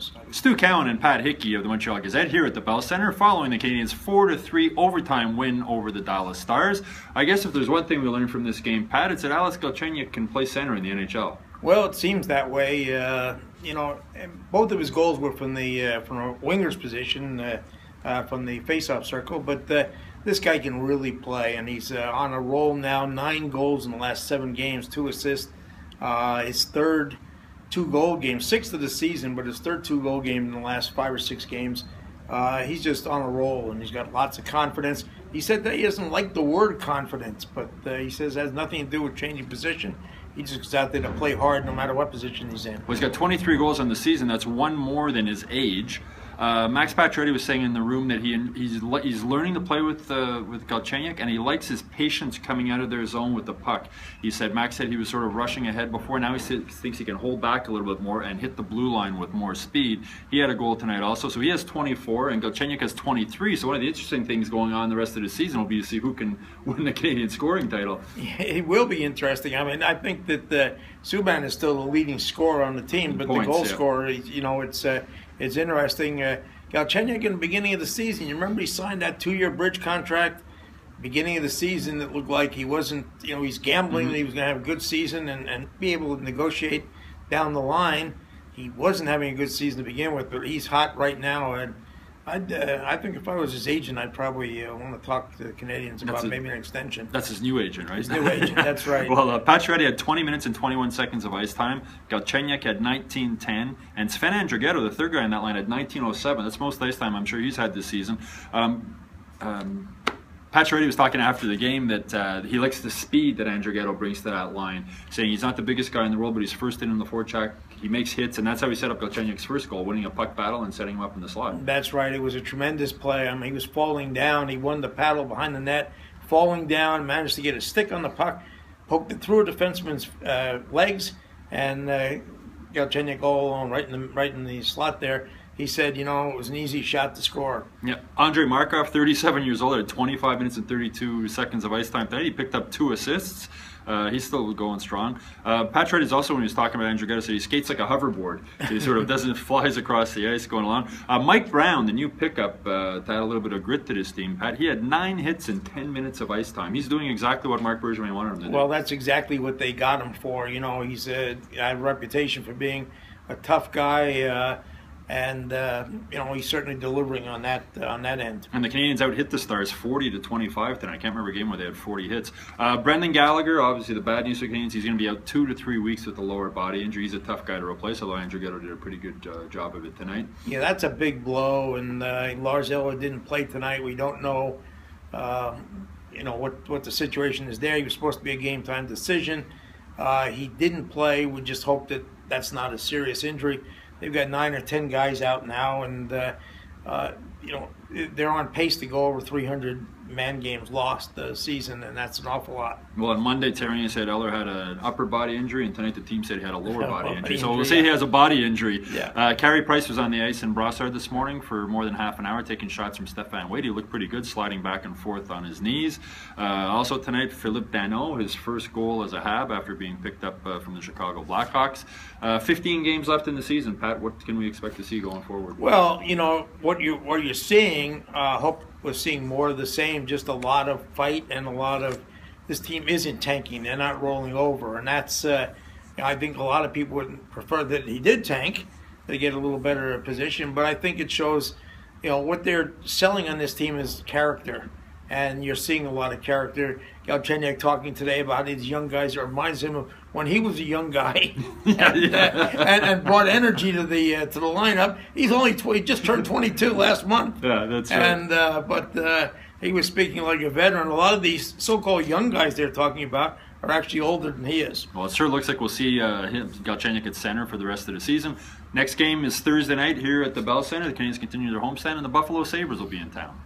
shameless. Stu Cowan and Pat Hickey of the Montreal Gazette here at the Bell Centre following the Canadiens' 4-3 overtime win over the Dallas Stars. I guess if there's one thing we learned from this game, Pat, it's that Alex Galchenyuk can play center in the NHL. Well, it seems that way. Both of his goals were from a winger's position, from the face-off circle, but this guy can really play, and he's on a roll now. 9 goals in the last 7 games, 2 assists. His third 2-goal game, 6th of the season, but his third 2-goal game in the last 5 or 6 games. He's just on a roll, and he's got lots of confidence. He said that he doesn't like the word confidence, but he says it has nothing to do with changing position. He just goes out there to play hard no matter what position he's in. Well, he's got 23 goals on the season. That's 1 more than his age. Max Pacioretty was saying in the room that he's learning to play with Galchenyuk, and he likes his patience coming out of their zone with the puck. He said Max said he was sort of rushing ahead before. Now he thinks he can hold back a little bit more and hit the blue line with more speed. He had a goal tonight also, so he has 24, and Galchenyuk has 23. So one of the interesting things going on the rest of the season will be to see who can win the Canadian scoring title. Yeah, it will be interesting. I mean, I think that Subban is still the leading scorer on the team, but points, the goal scorer, it's interesting. Galchenyuk in the beginning of the season, you remember he signed that 2-year bridge contract. Beginning of the season, it looked like he wasn't, he's gambling that he was going to have a good season and be able to negotiate down the line. He wasn't having a good season to begin with, but he's hot right now. And I think if I was his agent, I'd probably want to talk to the Canadiens about maybe an extension. That's his new agent, right? His new agent, that's right. Well, Pacioretty had 20 minutes and 21 seconds of ice time. Galchenyuk had 19:10, and Sven Andrighetto, the third guy on that line, had 19:07. That's most ice time I'm sure he's had this season. Pacioretty was talking after the game that he likes the speed that Andrighetto brings to that line, saying he's not the biggest guy in the world, but he's first in the forecheck. He makes hits, and that's how he set up Galchenyuk's first goal, winning a puck battle and setting him up in the slot. That's right. It was a tremendous play. I mean, he was falling down. He won the paddle behind the net, falling down, managed to get a stick on the puck, poked it through a defenseman's legs, and Galchenyuk all alone right in the slot there. He said, it was an easy shot to score. Yeah, Andrei Markov, 37 years old, had 25 minutes and 32 seconds of ice time today. He picked up 2 assists. He's still going strong. Pacioretty is also, when he was talking about Andrighetto, said he skates like a hoverboard. So he sort of flies across the ice going along. Mike Brown, the new pickup, to add a little bit of grit to this team, Pat, he had 9 hits in 10 minutes of ice time. He's doing exactly what Marc Bergevin wanted him to do. Well, that's exactly what they got him for. He's had a reputation for being a tough guy. And he's certainly delivering on that end. And the Canadiens out-hit the Stars 40-25 tonight. I can't remember a game where they had 40 hits. Brendan Gallagher, obviously the bad news for Canadiens, he's going to be out 2 to 3 weeks with a lower body injury. He's a tough guy to replace, although Andrighetto did a pretty good job of it tonight. Yeah, that's a big blow, and Lars Eller didn't play tonight. We don't know, what the situation is there. He was supposed to be a game-time decision. He didn't play. We just hope that that's not a serious injury. They've got 9 or 10 guys out now, and they're on pace to go over 300 man games lost this season, and that's an awful lot. Well, on Monday, Terrien said Eller had an upper body injury, and tonight the team said he had a lower body injury. So we'll say he has a body injury. Yeah. Carey Price was on the ice in Brassard this morning for more than half an hour, taking shots from Stéphane Wade. He looked pretty good, sliding back and forth on his knees. Also tonight, Philippe Danault, his first goal as a Hab after being picked up from the Chicago Blackhawks. 15 games left in the season. Pat, what can we expect to see going forward? Well, what you're seeing, hope we're seeing more of the same, just a lot of fight and a lot of, this team isn't tanking, they're not rolling over, and that's, I think a lot of people would prefer that he did tank to get a little better position, but I think it shows, what they're selling on this team is character, and you're seeing a lot of character. Galchenyuk talking today about these young guys, it reminds him of when he was a young guy and brought energy to the lineup. He just turned 22 last month. Yeah, that's right. And but he was speaking like a veteran. A lot of these so-called young guys they're talking about are actually older than he is. Well, it sure looks like we'll see Galchenyuk at center for the rest of the season. Next game is Thursday night here at the Bell Centre. The Canadiens continue their homestand, and the Buffalo Sabres will be in town.